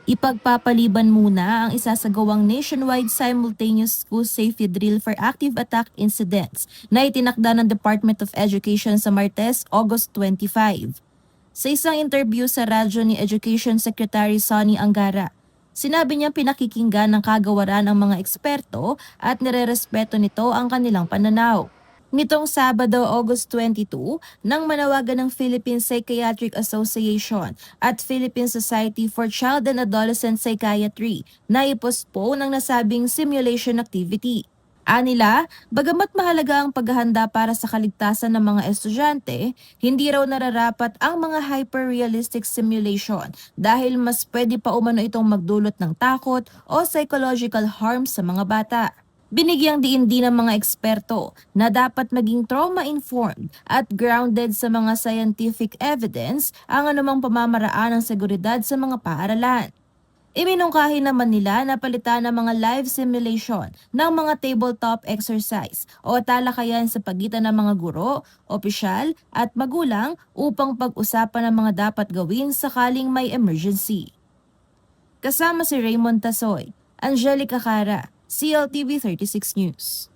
Ipagpapaliban muna ang isasagawang nationwide simultaneous school safety drill for active attack incidents na itinakda ng Department of Education sa Martes, August 25. Sa isang interview sa radyo ni Education Secretary Sonny Angara, sinabi niya pinakikinggan ng kagawaran ang mga eksperto at nirerespeto nito ang kanilang pananaw. Nitong Sabado, August 22, nang manawagan ng Philippine Psychiatric Association at Philippine Society for Child and Adolescent Psychiatry na ipostpone ang nasabing simulation activity. Anila, bagamat mahalaga ang paghahanda para sa kaligtasan ng mga estudyante, hindi raw nararapat ang mga hyper-realistic simulation dahil mas pwede pa umano itong magdulot ng takot o psychological harm sa mga bata. Binigyang diin din ng mga eksperto na dapat maging trauma-informed at grounded sa mga scientific evidence ang anumang pamamaraan ng seguridad sa mga paaralan. Iminungkahi naman nila na palitan ng mga live simulation ng mga tabletop exercise o talakayan sa pagitan ng mga guro, opisyal at magulang upang pag-usapan ang mga dapat gawin sakaling may emergency. Kasama si Raymond Tasoy, Angelica Cara, CLTV 36 News.